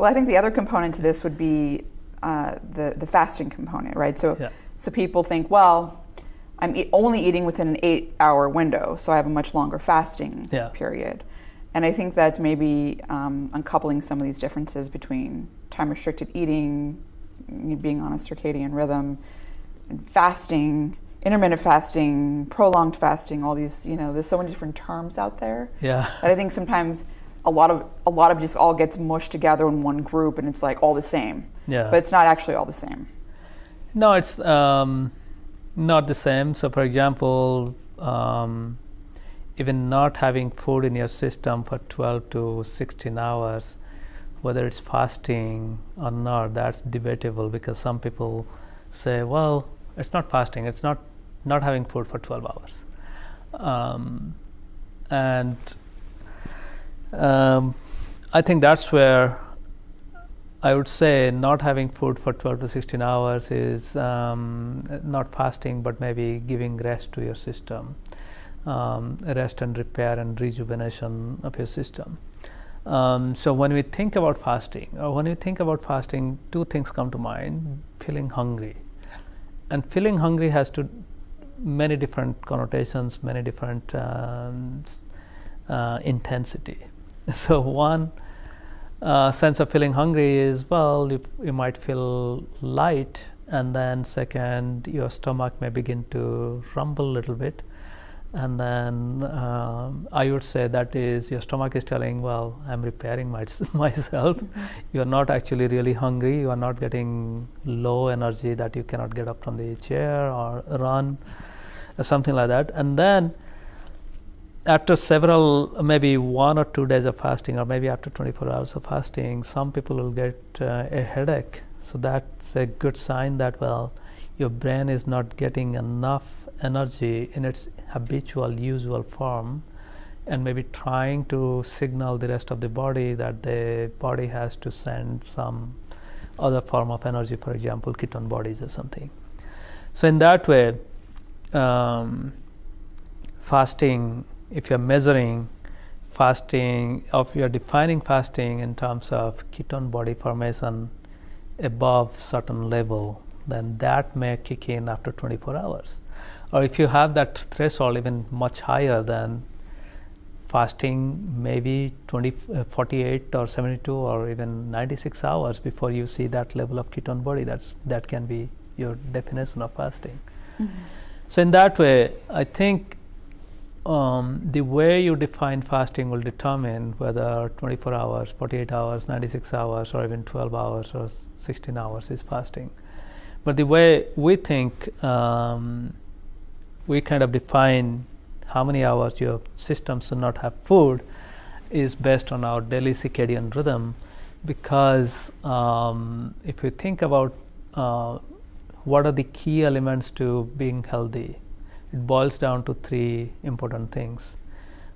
Well, I think the other component to this would be the fasting component, right? So people think, well, I'm only eating within an 8-hour window, so I have a much longer fasting period. And I think that's maybe uncoupling some of these differences between time-restricted eating, being on a circadian rhythm, and fasting, intermittent fasting, prolonged fasting, all these, there's so many different terms out there. Yeah. That I think sometimes a lot of it just all gets mushed together in one group, and it's like all the same. Yeah. But it's not actually all the same. No, it's not the same. So, for example, even not having food in your system for 12 to 16 hours, whether it's fasting or not, that's debatable, because some people say, well, it's not fasting, it's not having food for 12 hours. I think that's where I would say not having food for 12 to 16 hours is not fasting, but maybe giving rest to your system, rest and repair and rejuvenation of your system. So when we think about fasting, two things come to mind: feeling hungry. And feeling hungry has many different connotations, many different intensity. So one sense of feeling hungry is, well, you might feel light, and then second, your stomach may begin to rumble a little bit, and then I would say that is your stomach is telling, well, I'm repairing myself. Mm-hmm. You are not actually really hungry. You are not getting low energy that you cannot get up from the chair or run or something like that. And then after maybe 1 or 2 days of fasting, or maybe after 24 hours of fasting, some people will get a headache. So that's a good sign that, well, your brain is not getting enough energy in its habitual, usual form, and maybe trying to signal the rest of the body that the body has to send some other form of energy, for example, ketone bodies or something. So in that way, fasting, if you're measuring fasting, if you're defining fasting in terms of ketone body formation above certain level, then that may kick in after 24 hours. Or if you have that threshold even much higher, then fasting maybe 48 or 72 or even 96 hours before you see that level of ketone body. That can be your definition of fasting. Mm-hmm. So in that way, I think the way you define fasting will determine whether 24 hours, 48 hours, 96 hours, or even 12 hours or 16 hours is fasting. But the way we think, we kind of define how many hours your system should not have food is based on our daily circadian rhythm, because if you think about what are the key elements to being healthy, it boils down to 3 important things.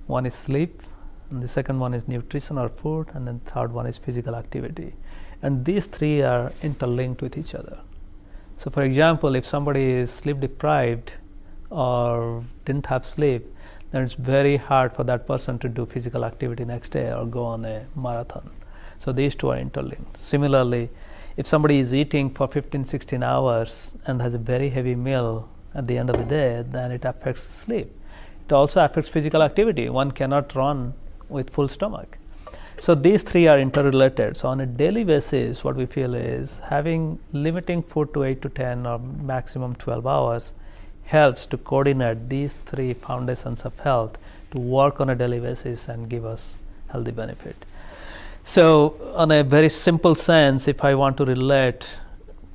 One is sleep, and the second one is nutrition or food, and then third one is physical activity. And these 3 are interlinked with each other. So for example, if somebody is sleep deprived or didn't have sleep, then it's very hard for that person to do physical activity next day or go on a marathon. So these 2 are interlinked. Similarly, if somebody is eating for 15-16 hours and has a very heavy meal at the end of the day, then it affects sleep. It also affects physical activity. One cannot run with full stomach. So these 3 are interrelated. So on a daily basis, what we feel is limiting food to 8 to 10 or maximum 12 hours helps to coordinate these 3 foundations of health to work on a daily basis and give us healthy benefit. So on a very simple sense, if I want to relate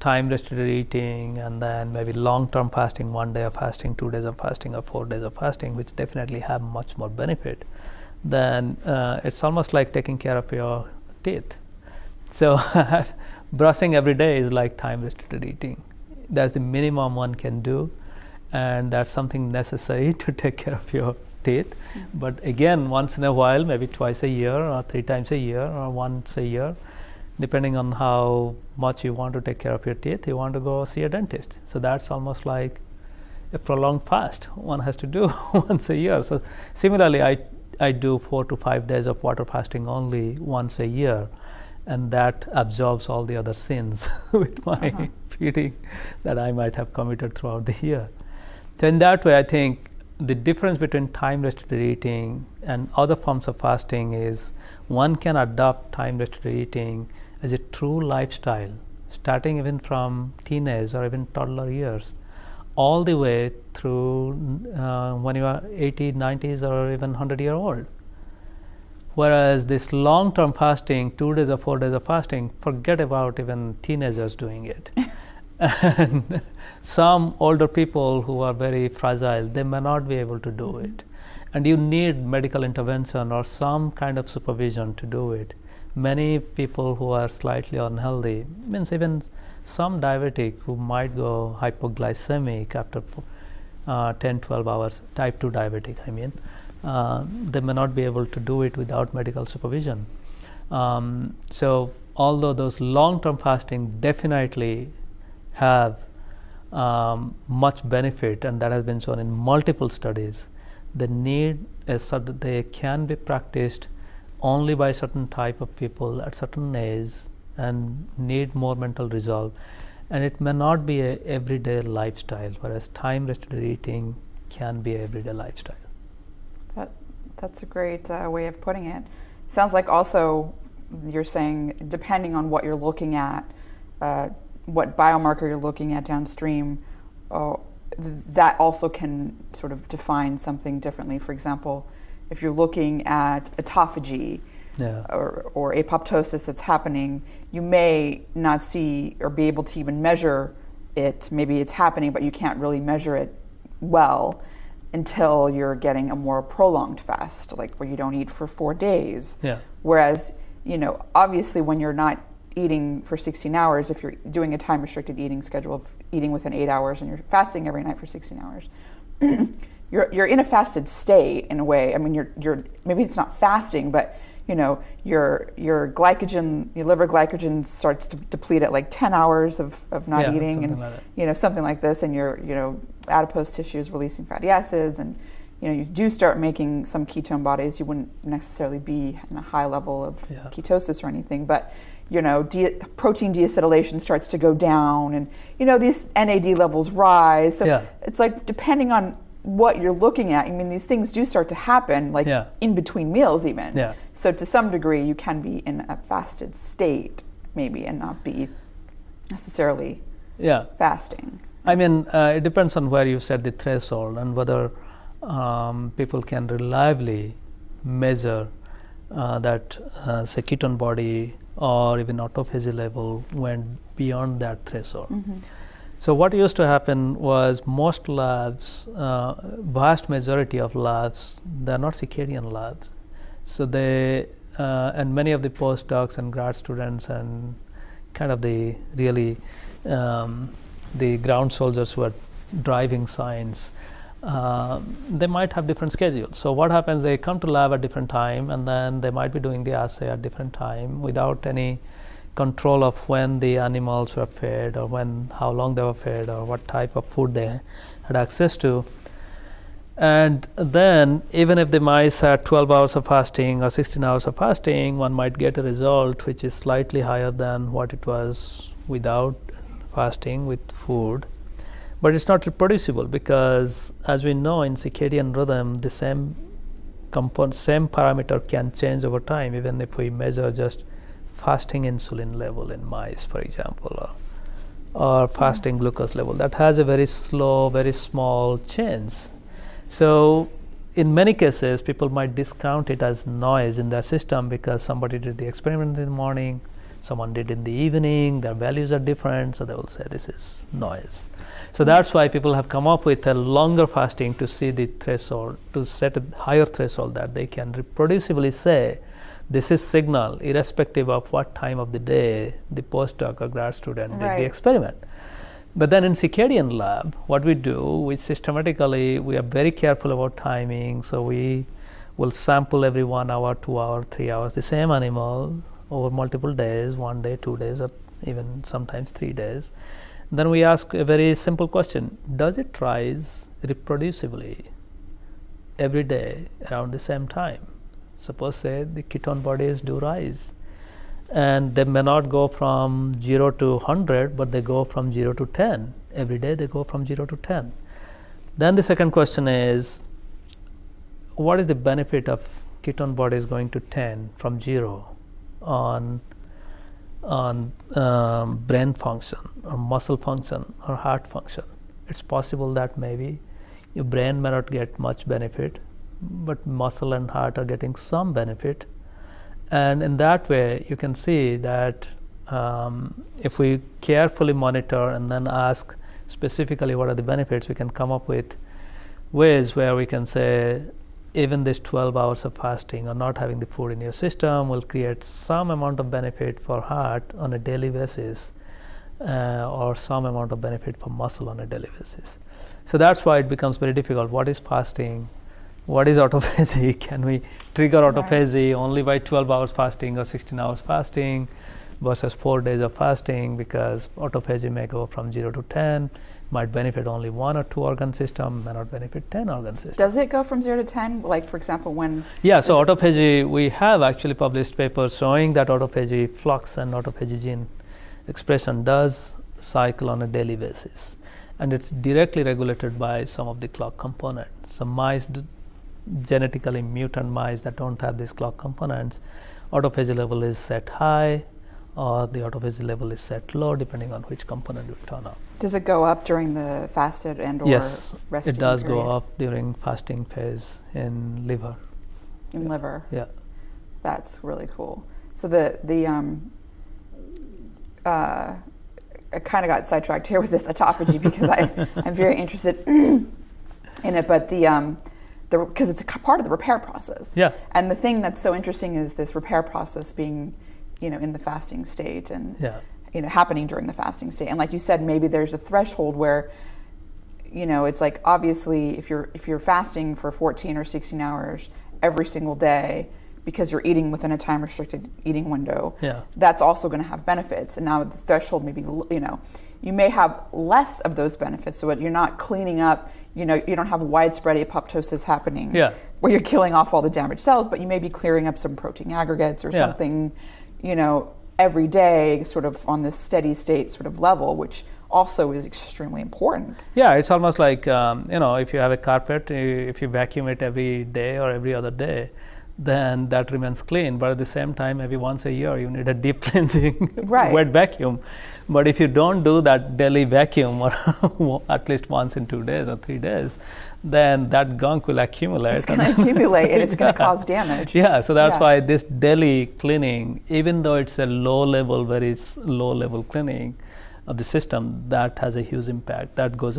time restricted eating and then maybe long-term fasting, 1 day of fasting, 2 days of fasting, or 4 days of fasting, which definitely have much more benefit, then it's almost like taking care of your teeth. So brushing every day is like time restricted eating. That's the minimum one can do, and that's something necessary to take care of your teeth. Mm-hmm. But again, once in a while, maybe twice a year or 3 times a year or once a year, depending on how much you want to take care of your teeth, you want to go see a dentist. So that's almost like a prolonged fast one has to do once a year. So similarly, I do 4 to 5 days of water fasting only once a year, and that absolves all the other sins with my feeding that I might have committed throughout the year. So in that way, I think the difference between time-restricted eating and other forms of fasting is one can adopt time-restricted eating as a true lifestyle, starting even from teenage or even toddler years, all the way through when you are 80s, 90s, or even 100-year-old. Whereas this long-term fasting, 2 days or 4 days of fasting, forget about even teenagers doing it. And some older people who are very fragile, they may not be able to do it. And you need medical intervention or some kind of supervision to do it. Many people who are slightly unhealthy, means even some diabetic who might go hypoglycemic after 10, 12 hours, type 2 diabetic, I mean, they may not be able to do it without medical supervision. So although those long-term fasting definitely have much benefit, and that has been shown in multiple studies, the need is such that they can be practiced only by certain type of people at certain age and need more mental resolve, and it may not be a everyday lifestyle, whereas time restricted eating can be a everyday lifestyle. That's a great way of putting it. Sounds like also you're saying depending on what you're looking at, what biomarker you're looking at downstream, that also can sort of define something differently. For example, if you're looking at autophagy or apoptosis that's happening, you may not see or be able to even measure it. Maybe it's happening, but you can't really measure it well until you're getting a more prolonged fast, like where you don't eat for 4 days. Whereas, obviously when you're not eating for 16 hours, if you're doing a time-restricted eating schedule of eating within 8 hours and you're fasting every night for 16 hours, you're in a fasted state in a way. I mean, you're maybe it's not fasting, but your glycogen, your liver glycogen starts to deplete at like 10 hours of not eating, and like something like this, and your adipose tissue is releasing fatty acids, and you do start making some ketone bodies. You wouldn't necessarily be in a high level of ketosis or anything, but protein deacetylation starts to go down, and these NAD levels rise. So it's like depending on what you're looking at, I mean, these things do start to happen, like in between meals even. So to some degree, you can be in a fasted state, maybe, and not be necessarily fasting. I mean, it depends on where you set the threshold and whether people can reliably measure that, say, ketone body or even autophagy level went beyond that threshold. So what used to happen was most labs, vast majority of labs, they're not circadian labs. So they, and many of the postdocs and grad students and kind of the really, the ground soldiers who are driving science, they might have different schedules. So what happens, they come to lab at different time, and then they might be doing the assay at different time without any control of when the animals were fed, or how long they were fed, or what type of food they had access to. And then even if the mice had 12 hours of fasting or 16 hours of fasting, one might get a result which is slightly higher than what it was without fasting with food. But it's not reproducible, because as we know in circadian rhythm, the same parameter can change over time, even if we measure just fasting insulin level in mice, for example, or fasting glucose level. That has a very slow, very small change. So in many cases, people might discount it as noise in their system because somebody did the experiment in the morning, someone did in the evening, their values are different, so they will say this is noise. So that's why people have come up with a longer fasting to see the threshold, to set a higher threshold that they can reproducibly say this is signal irrespective of what time of the day the postdoc or grad student did the experiment. But then in circadian lab, what we do, we are very careful about timing. So we will sample every 1 hour, 2 hour, 3 hours, the same animal over multiple days, 1 day, 2 days, or even sometimes 3 days. Then we ask a very simple question: does it rise reproducibly every day around the same time? Suppose, say, the ketone bodies do rise. And they may not go from 0 to 100, but they go from 0 to 10. Every day they go from 0 to 10. Then the second question is, what is the benefit of ketone bodies going to 10 from 0 on brain function or muscle function or heart function? It's possible that maybe your brain may not get much benefit, but muscle and heart are getting some benefit. And in that way, you can see that if we carefully monitor and then ask specifically what are the benefits, we can come up with ways where we can say even this 12 hours of fasting or not having the food in your system will create some amount of benefit for heart on a daily basis, or some amount of benefit for muscle on a daily basis. So that's why it becomes very difficult. What is fasting? What is autophagy? Can we trigger autophagy only by 12 hours fasting or 16 hours fasting versus 4 days of fasting? Because autophagy may go from 0 to 10, might benefit only 1 or 2 organ system, may not benefit 10 organ systems. Does it go from 0 to 10? Like, for example, when... Yeah, so autophagy, we have actually published papers showing that autophagy flux and autophagy gene expression does cycle on a daily basis. And it's directly regulated by some of the clock components. Some mice, genetically mutant mice that don't have these clock components, autophagy level is set high or the autophagy level is set low depending on which component we turn on. Does it go up during the fasted and or yes, resting it does period? go up during fasting phase in liver. In liver? Yeah. That's really cool. So I kind of got sidetracked here with this autophagy because I'm very interested in it, but because it's a part of the repair process. Yeah. And the thing that's so interesting is this repair process being, in the fasting state and, happening during the fasting state. And like you said, maybe there's a threshold where, it's like, obviously if you're fasting for 14 or 16 hours every single day because you're eating within a time restricted eating window, that's also going to have benefits. And now the threshold may be, you may have less of those benefits. So you're not cleaning up, you don't have widespread apoptosis happening where you're killing off all the damaged cells, but you may be clearing up some protein aggregates or something, every day sort of on this steady state sort of level, which also is extremely important. Yeah, it's almost like, if you have a carpet, if you vacuum it every day or every other day, then that remains clean. But at the same time, maybe once a year, you need a deep cleansing wet vacuum. But if you don't do that daily vacuum or at least once in 2 days or 3 days, then that gunk will accumulate. It's going to accumulate and it's going to cause damage. Yeah, so that's why this daily cleaning, even though it's a very low level cleaning of the system, that has a huge impact. That goes a